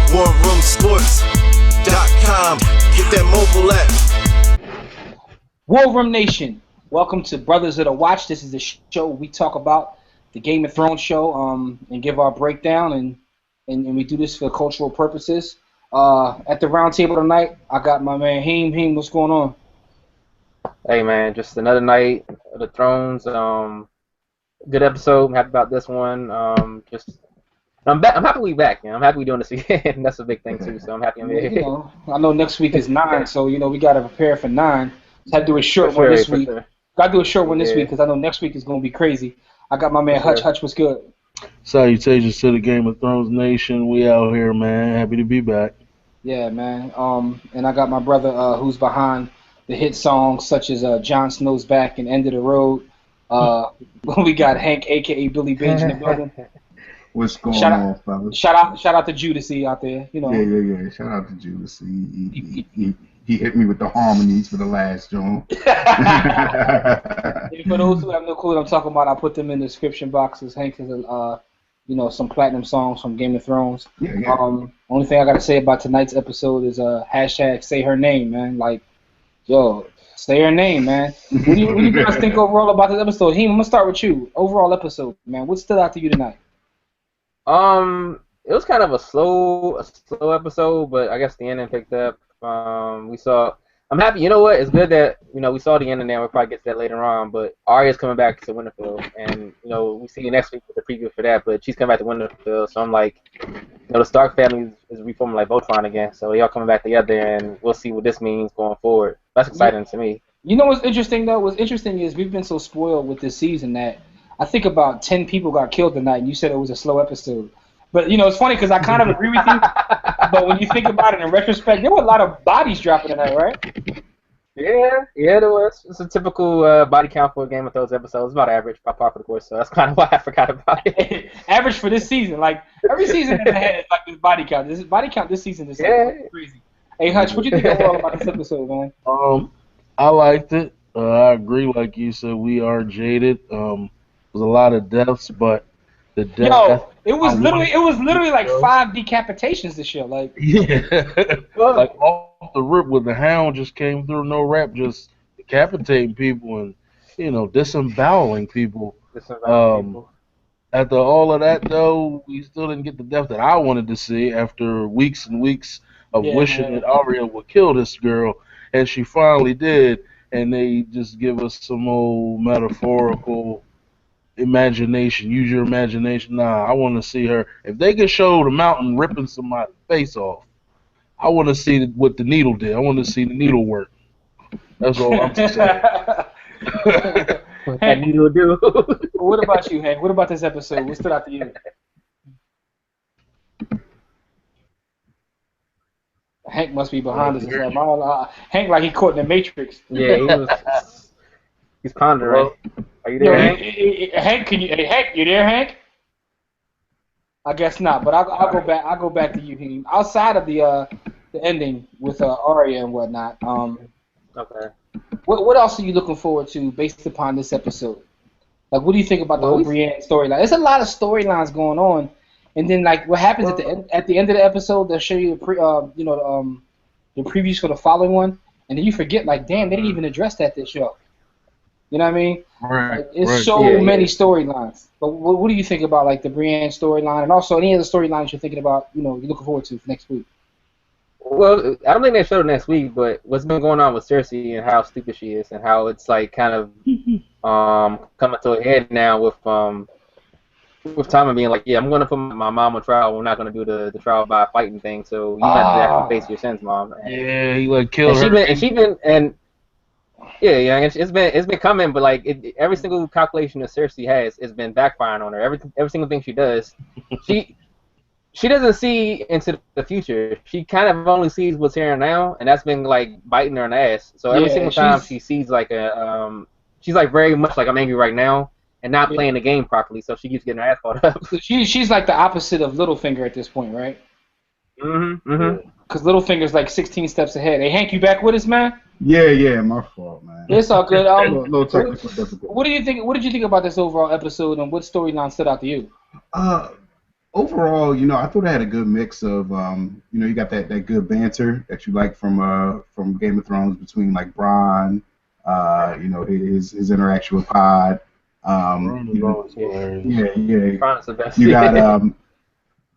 warroomsports.com. Get that mobile app. War Room Nation, welcome to Brothers of the Watch. This is the show we talk about the Game of Thrones show and give our breakdown, and we do this for cultural purposes. At the round table tonight, I got my man Haim. Haim, what's going on? Hey man, just another night of the Thrones. Good episode. I'm happy about this one. I'm back. I'm happy we back. I'm happy we doing this again. That's a big thing too. So I'm happy I'm here. I know next week is 9, so we got to prepare for 9. So I had to do a short one this week. Sure. Got to do a short one this week because I know next week is going to be crazy. I got my man Hutch. Hutch, what's good? Salutations to the Game of Thrones Nation. We out here, man. Happy to be back. Yeah, man. And I got my brother who's behind the hit songs such as Jon Snow's Back and End of the Road. We got Hank, a.k.a. Billy Binge, in the building. What's going on, fellas? Shout out to Judasy out there. Yeah. Shout out to Judasy. He hit me with the harmonies for the last joint. For those who have no clue what I'm talking about, I put them in the description boxes. Hank is some platinum songs from Game of Thrones. Yeah. Only thing I gotta say about tonight's episode is hashtag say her name, man. Like, yo, say her name, man. What do you guys think overall about this episode? Heem, I'm gonna start with you. Overall episode, man. What stood out to you tonight? It was kind of a slow episode, but I guess the ending picked up. I'm happy. You know what? It's good that we saw the ending there. We'll probably get to that later on. But Arya's coming back to Winterfell, and we see you next week with the preview for that. But she's coming back to Winterfell, so I'm like, the Stark family is reforming like Voltron again. So they all coming back together, and we'll see what this means going forward. That's exciting to me. You know what's interesting though? What's interesting is we've been so spoiled with this season that I think about 10 people got killed tonight, and you said it was a slow episode. But it's funny because I kind of agree with you. But when you think about it in retrospect, there were a lot of bodies dropping tonight, right? Yeah, there was. It's a typical body count for a Game of Thrones episode. It's about average, by par for the course. So that's kind of why I forgot about it. Average for this season, like every season in the head is like this body count. This body count this season is crazy. Hey Hutch, what do you think overall about this episode, man? I liked it. I agree, like you said, we are jaded. There's a lot of deaths, but the death. Yo, it was literally like 5 decapitations this year, like. Yeah. Like off the rip when the Hound just came through, no rap, just decapitating people and disemboweling people. After all of that though, we still didn't get the death that I wanted to see after weeks and weeks of wishing that Arya would kill this girl, and she finally did. And they just give us some old metaphorical imagination. Use your imagination. Nah, I want to see her. If they could show the mountain ripping somebody's face off, I want to see what the needle did. I want to see the needle work. That's all I'm saying. What that needle do? What about you, Hank? What about this episode? What stood out to you? Hank must be behind us. Hank like he caught in the Matrix. Yeah, he's pondering. Are you there, Hank? Hank, Hank, you there, Hank? I guess not, but I'll go back. I'll go back to you, Hank. Outside of the ending with Arya and whatnot. Okay. What else are you looking forward to based upon this episode? Like, what do you think about the whole Brienne storyline? There's a lot of storylines going on, and then like what happens at the end of the episode, they'll show you the previews for the following one, and then you forget like, damn, they didn't even address this show. You know what I mean? Right. Like, it's so many storylines. But what do you think about like the Brienne storyline, and also any other storylines you're thinking about? You're looking forward to for next week. Well, I don't think they showed it next week, but what's been going on with Cersei and how stupid she is, and how it's like kind of coming to a head now with Tommen being like, yeah, I'm going to put my mom on trial. We're not going to do the trial by fighting thing, so you have to actually face your sins, mom. Yeah, he like killed her. It's been coming, but like every single calculation that Cersei has been backfiring on her. Every single thing she does, she doesn't see into the future. She kind of only sees what's here and now, and that's been like biting her in the ass. So every single time she sees like she's like very much like, I'm angry right now, and not playing the game properly. So she keeps getting her ass caught up. So she's like the opposite of Littlefinger at this point, right? Because Littlefinger's like 16 steps ahead. Hey, Hank, you back with us, man? Yeah, my fault, man. It's all good. Little technical difficulty. What do you think? What did you think about this overall episode, and what storyline stood out to you? overall, I thought it had a good mix of, you got that good banter that you like from Game of Thrones between like Bronn, his interaction with Pod. Yeah. Bron's the best. You got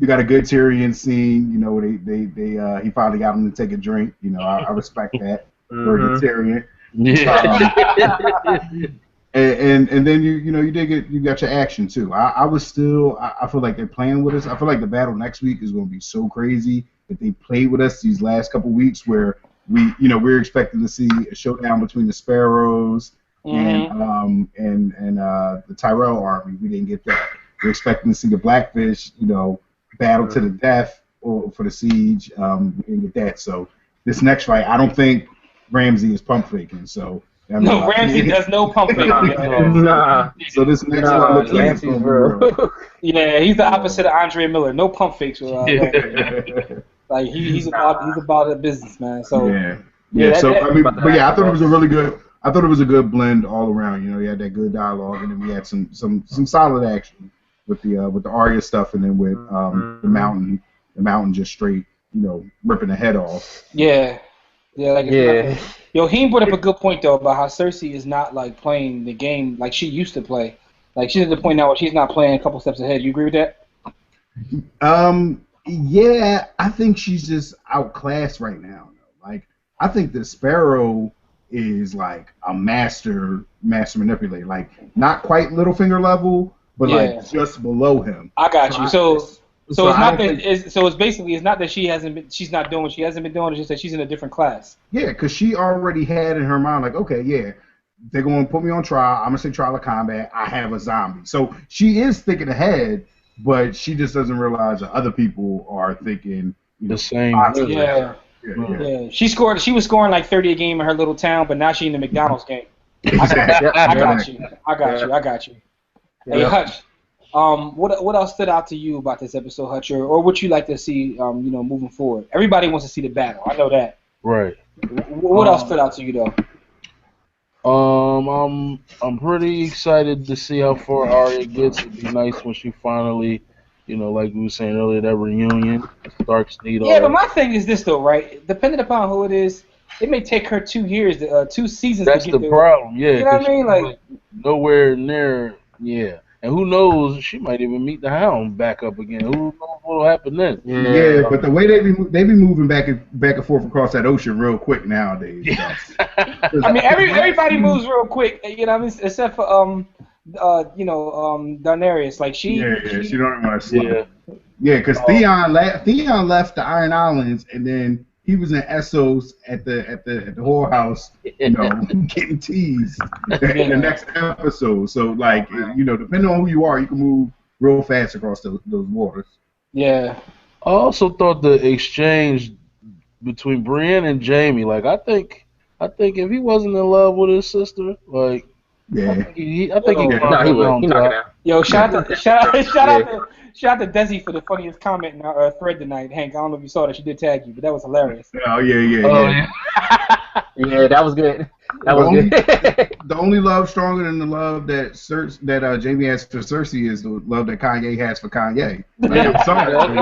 you got a good Tyrion scene, where they he finally got him to take a drink. I respect that. Very good Tyrion. Yeah. And then you got your action too. I feel like they're playing with us. I feel like the battle next week is going to be so crazy that they played with us these last couple weeks where we're expecting to see a showdown between the Sparrows and the Tyrell army. We didn't get that. We're expecting to see the Blackfish, battle to the death or for the siege. We didn't get that. So this next fight, I don't think Ramsay is pump faking. So. No, Ramsay does no pump faking. Nah. So this next one looks like it's Ramsay's gonna be real. Yeah, he's the opposite of Andre Miller. No pump fakes with like he's about the business, man. So I thought it was a really good. I thought it was a good blend all around. You had that good dialogue, and then we had some solid action with the Arya stuff, and then with the mountain just straight ripping the head off. Yeah. Yo, he brought up a good point though about how Cersei is not like playing the game like she used to play. Like she's at the point now where she's not playing a couple steps ahead. You agree with that? Yeah, I think she's just outclassed right now. Like I think the Sparrow is like a master manipulator. Like not quite Littlefinger level, but like just below him. I got you. So it's not that. So it's basically it's not that she's not doing what she hasn't been doing. It's just that she's in a different class. Yeah, because she already had in her mind like, okay, yeah, they're going to put me on trial. I'm gonna say trial of combat. I have a zombie. So she is thinking ahead, but she just doesn't realize that other people are thinking the same. Yeah. She was scoring like 30 a game in her little town, but now she's in the McDonald's game. I got you. Hey, Hutch. What else stood out to you about this episode, Hutch, or what you like to see, moving forward? Everybody wants to see the battle. I know that. Right. What else stood out to you, though? I'm pretty excited to see how far Arya gets. It'd be nice when she finally, like we were saying earlier, that reunion. Starks need all. Yeah, but my thing is this though, right? Depending upon who it is, it may take her 2 years, 2 seasons. That's to get the problem. Yeah. You know what I mean? Like nowhere near. Yeah. And who knows? She might even meet the Hound back up again. Who knows what'll happen then? Yeah, but the way they be moving back and forth across that ocean real quick nowadays. I mean, everybody moves real quick. Except for Daenerys. Like she don't even want to slow. Yeah, because Theon left the Iron Islands and then he was in Essos at the whorehouse, getting teased in the next episode. So, like, depending on who you are, you can move real fast across those waters. Yeah. I also thought the exchange between Brienne and Jaime, like, I think if he wasn't in love with his sister, like, I think he would. He knock it out. Yo, shout out to Desi for the funniest comment in our thread tonight. Hank, I don't know if you saw that. She did tag you, but that was hilarious. Oh, yeah. Yeah, that was good. The only love stronger than the love that Jaime has for Cersei is the love that Kanye has for Kanye. Like, I'm sorry. I'm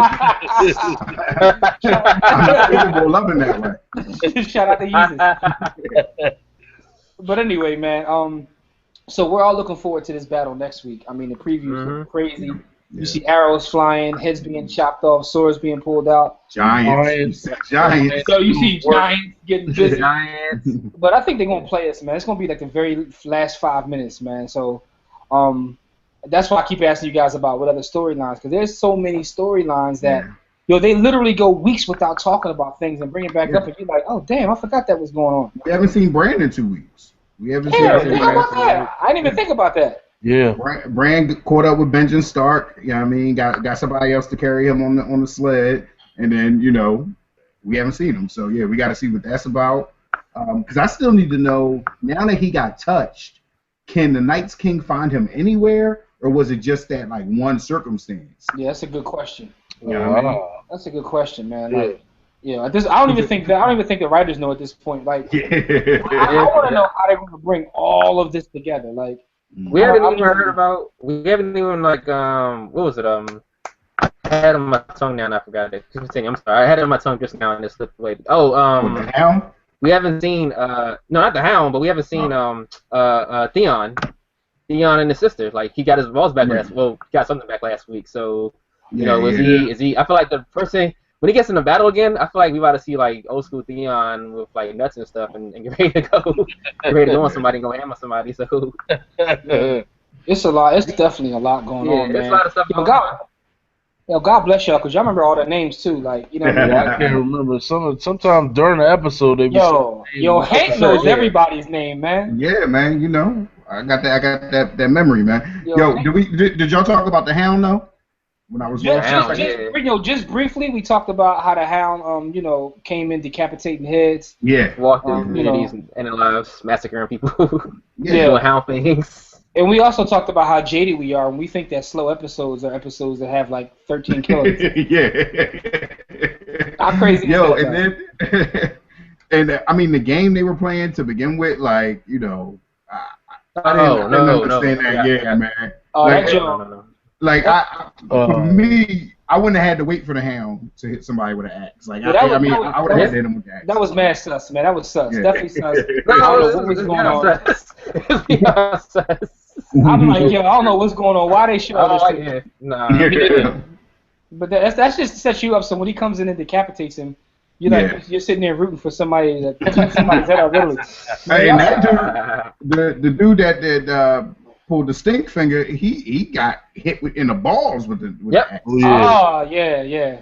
not loving that way. Shout out to Jesus. But anyway, man. So we're all looking forward to this battle next week. I mean, the previews are crazy. You see arrows flying, heads being chopped off, swords being pulled out. Giants. So you see giants getting busy. But I think they're going to play us, man. It's going to be like the very last 5 minutes, man. So that's why I keep asking you guys about what other storylines, because there's so many storylines that they literally go weeks without talking about things and bring it back up, and you're like, oh, damn, I forgot that was going on. We haven't seen Brand in 2 weeks. We haven't seen how about that? I didn't even think about that. Yeah. Bran caught up with Benjamin Stark. You know what I mean? Got somebody else to carry him on the sled, and then we haven't seen him. So yeah, we got to see what that's about. Because I still need to know now that he got touched. Can the Night's King find him anywhere, or was it just that like one circumstance? Yeah, that's a good question. Yeah, that's a good question, man. Like, I don't even think the writers know at this point. Like, I want to know how they're going to bring all of this together. Like. We haven't even heard about. We haven't even what was it? had it on my tongue now and I forgot it. Continue. I'm sorry. I had it on my tongue just now and it slipped away. Oh, The Hound? we haven't seen no, not the Hound, but we haven't seen Theon. Theon and his sister. Like he got his balls back he got something back last week. So is he? I feel like the first thing when he gets in the battle again, I feel like we about to see like old school Theon with like nuts and stuff and get ready to go, get ready to go on somebody and go ham on somebody. So it's a lot. It's definitely a lot going on, man. There's a lot of stuff going on. God bless y'all, cause y'all remember all their names too. Like I can't remember. Sometimes during the episode they be Hank knows everybody's name, man. Yeah, man. I got that memory, man. Did y'all talk about the Hound though? When I was just briefly, we talked about how the Hound, came in decapitating heads. Yeah. Walked through communities and ending lives, massacring people. Doing Hound things. And we also talked about how jaded we are, and we think that slow episodes are episodes that have like 13 killers. How crazy is that? And I mean the game they were playing to begin with, like I didn't understand that yet, man. For me, I wouldn't have had to wait for the Hound to hit somebody with an axe. Like I would have had to hit him with the axe. That was mad sus, man. That was sus. Yeah. Definitely sus. I'm like, I don't know what's going on. Why they show all this shit? But that's just to set you up. So when he comes in and decapitates him, you're sitting there rooting for somebody that somebody's head out literally. Hey, and that dude, the dude that pulled the stink finger, he got hit in the balls with the axe. Yeah.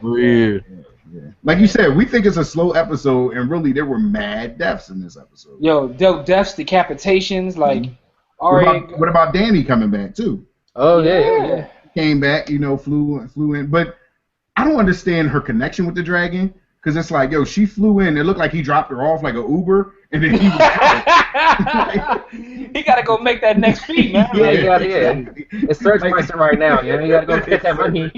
Like you said, we think it's a slow episode, and really there were mad deaths in this episode. Deaths, decapitations, like. Arya. What about Danny coming back too? Oh yeah. Came back, flew in, but I don't understand her connection with the dragon. Because it's like, she flew in. It looked like he dropped her off like an Uber, and then he was he got to go make that next fee, man. It's surge pricing right now. You got to go get that money.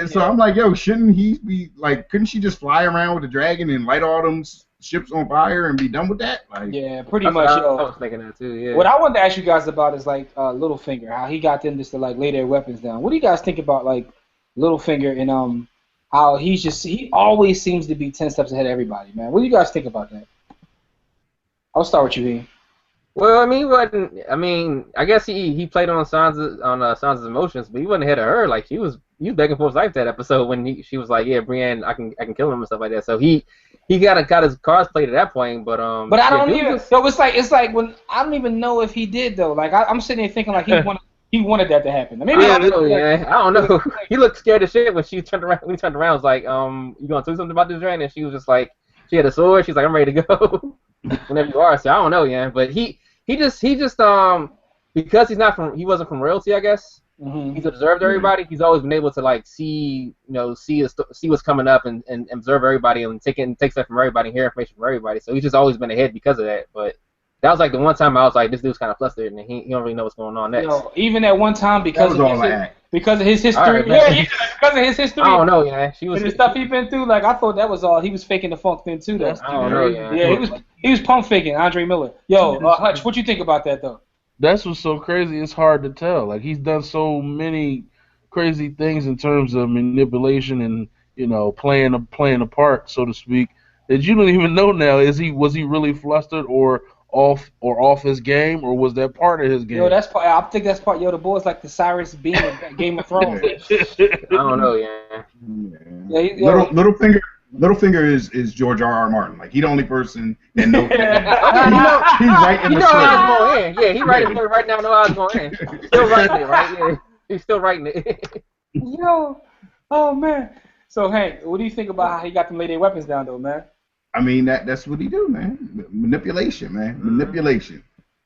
So I'm like, shouldn't he be like? Couldn't she just fly around with the dragon and light all them ships on fire and be done with that? Like, pretty much. I was thinking that too. Yeah. What I wanted to ask you guys about is like Littlefinger, how he got them just to like lay their weapons down. What do you guys think about like Littlefinger and how he always seems to be 10 steps ahead of everybody, man? What do you guys think about that? I'll start with you, Ian. Well, I mean, he wasn't. I mean, I guess he played on Sansa's emotions, but he wasn't ahead of her. Like he was begging for his life that episode when she was like, "Yeah, Brienne, I can kill him" and stuff like that. So he got his cards played at that point. But I don't even. So it's like when I don't even know if he did though. Like I'm sitting there thinking like he wanted that to happen. Maybe I don't know. He looked scared as shit when she turned around. When he turned around, I was like, you gonna do something about this dragon? And she was just like, she had a sword. She's like, I'm ready to go. Whenever you are. So I don't know, But he just because he wasn't from royalty, I guess. Mm-hmm. He's observed everybody. He's always been able to like see what's coming up and observe everybody and take stuff from everybody, hear information from everybody. So he's just always been ahead because of that. But that was like the one time I was like, this dude's kind of flustered and he don't really know what's going on next. Even at one time because of his history. Right, because of his history. I don't know, She was the stuff he been through. Like I thought that was all. He was faking the funk then too, though. I don't know, Yeah, he was pump faking Andre Miller. Hutch, what you think about that though? That's what's so crazy. It's hard to tell. Like he's done so many crazy things in terms of manipulation and playing a part, so to speak, that you don't even know now. Was he really flustered or off his game, or was that part of his game? That's part. I think that's part. The boy's like the Cyrus Beam of Game of Thrones. I don't know, Littlefinger is George R.R. Martin. Like he's the only person that knows. He's right in the story. Yeah, he writing right now. Know how it's going in. Still writing it, right? Yeah, he's still writing it. Oh man. So Hank, what do you think about how he got them lay their weapons down, though, man? I mean that's what he do, man. Manipulation, man. Manipulation.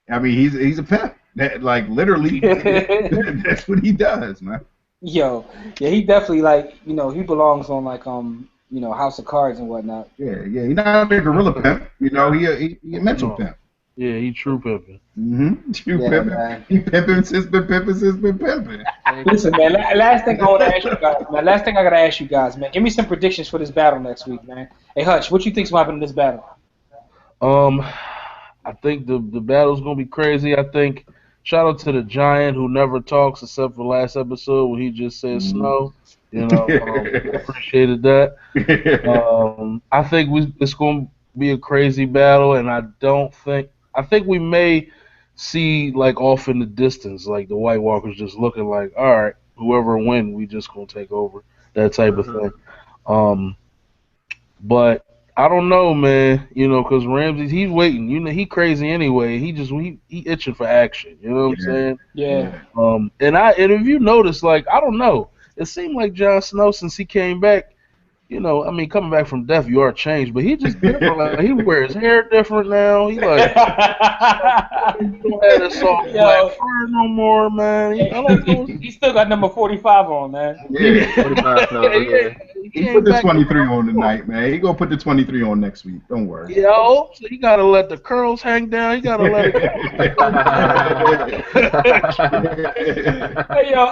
I mean he's a pimp. That like literally that's what he does, man. He definitely like he belongs on like House of Cards and whatnot. Yeah, he's not a gorilla pimp. He a mental pimp. Yeah, he true pimping. Mm-hmm. True pimping. Man. He pimping since been pimping. Listen, man. Last thing I want to ask you guys, man. Last thing I gotta ask you guys, man. Give me some predictions for this battle next week, man. Hey, Hutch, what you think's gonna happen in this battle? I think the battle's gonna be crazy. I think shout out to the Giant who never talks except for last episode when he just said snow. You know, appreciated that. I think it's going to be a crazy battle, and I think we may see like off in the distance, like the White Walkers just looking like, all right, whoever win, we just gonna take over, that type of thing. But I don't know, man. You know, because Ramsey, he's waiting. You know, he crazy anyway. He itching for action. You know what I'm saying? Yeah. And if you notice, like, I don't know, it seemed like Jon Snow since he came back. You know, I mean, coming back from death, you are changed, but he just different. Like, he wears hair different now. He like, he don't have that soft black fur no more, man. He still got number 45 on, man. Yeah. 45 now, yeah. He put the 23 on tonight, man. He gonna put the 23 on next week. Don't worry. Yo, so you gotta let the curls hang down. You gotta let it go.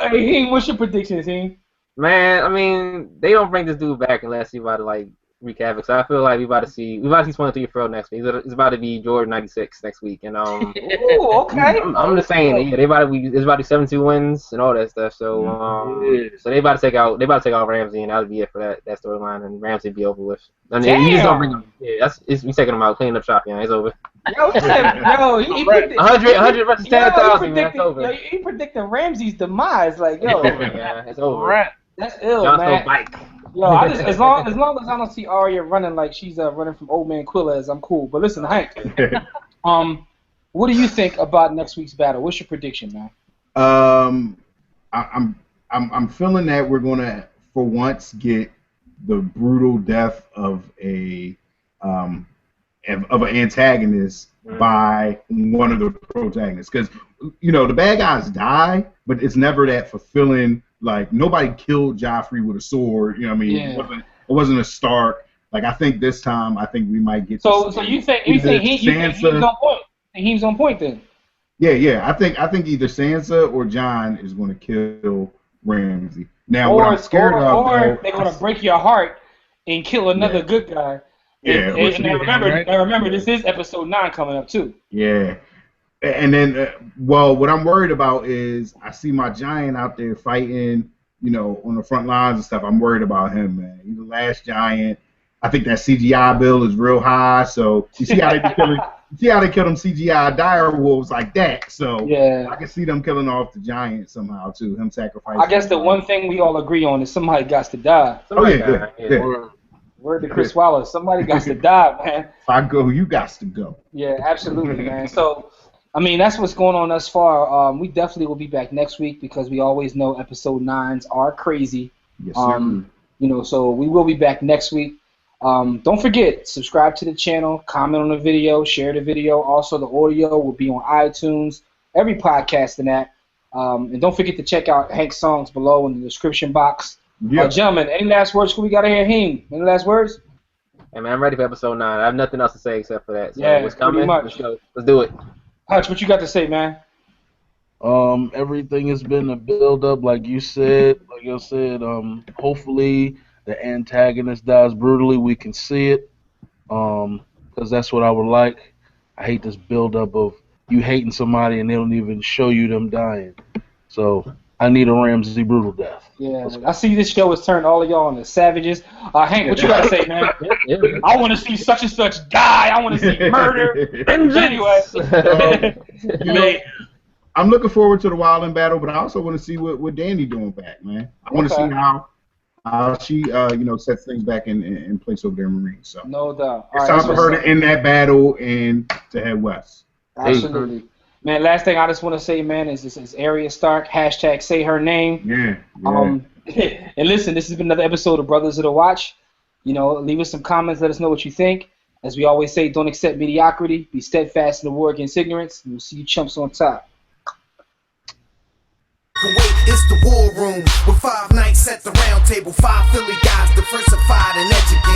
Hey, Hing, what's your predictions, Hing? Man, I mean, they don't bring this dude back unless you about to like wreak havoc. So I feel like we about to see 23 for next week. It's about to be Jordan 96 next week, and Ooh, okay. I'm just saying, yeah, it's about to be 72 wins and all that stuff. So so they about to take out Ramsey, and that'll be it for that storyline, and Ramsey be over with. And you just don't bring him. Yeah, we taking him out, cleaning up shop, yeah, it's over. Yo, he 100 versus 10,000, man. It's over. Yo, he predicting Ramsey's demise, like yo. It's over. That's ill, Johnson man. Yo, as long as I don't see Arya running like she's running from Old Man Quillez, I'm cool. But listen, Hank, what do you think about next week's battle? What's your prediction, man? I'm feeling that we're gonna for once get the brutal death of an antagonist by one of the protagonists, because you know the bad guys die, but it's never that fulfilling. Like, nobody killed Joffrey with a sword. You know what I mean? Yeah. It wasn't a Stark. Like, I think this time, you might get. So you think he's on point? He's on point then. Yeah. I think either Sansa or Jon is going to kill Ramsey. Now, what I'm scared of, or they're going to break your heart and kill another good guy. Yeah. And remember, this is episode 9 coming up too. Yeah. And then, what I'm worried about is I see my Giant out there fighting, you know, on the front lines and stuff. I'm worried about him, man. He's the last Giant. I think that CGI bill is real high. So you see how they killed them CGI dire wolves like that. So yeah, I can see them killing off the Giant somehow too. Him sacrificing. I guess the one thing we all agree on is somebody got to die. Word to Chris Wallace. Somebody got to die, man. If I go, you got to go. Yeah, absolutely, man. So. I mean, that's what's going on thus far. We definitely will be back next week because we always know episode 9s are crazy. Yes, sir. You know, so we will be back next week. Don't forget, subscribe to the channel, comment on the video, share the video. Also, the audio will be on iTunes, every podcast and that. And don't forget to check out Hank's songs below in the description box. Yep. Gentlemen, any last words we got to hear? Hing, any last words? Hey, man, I'm ready for episode 9. I have nothing else to say except for that. So yeah, what's coming? Let's do it. Hutch, what you got to say, man? Everything has been a build-up, like you said. Like I said, hopefully the antagonist dies brutally. We can see it, because that's what I would like. I hate this build-up of you hating somebody and they don't even show you them dying. So I need a Ramsey brutal death. Yeah, I see this show has turned all of y'all into savages. Hank, what you got to say, man? I want to see such and such die. I want to see murder. Anyway. I'm looking forward to the Wildland battle, but I also want to see what Dany doing back, man. I want to see how she sets things back in place over there in Marine. So no doubt. It's time for her to end that battle and to head west. Absolutely. Hey. Man, last thing I just want to say, man, is Arya Stark, # say her name. Yeah. And listen, this has been another episode of Brothers of the Watch. You know, leave us some comments, let us know what you think. As we always say, don't accept mediocrity, be steadfast in the war against ignorance, and we'll see you chumps on top. Kuwait is the war room with 5 nights at the round table, 5 Philly guys diversified and educated.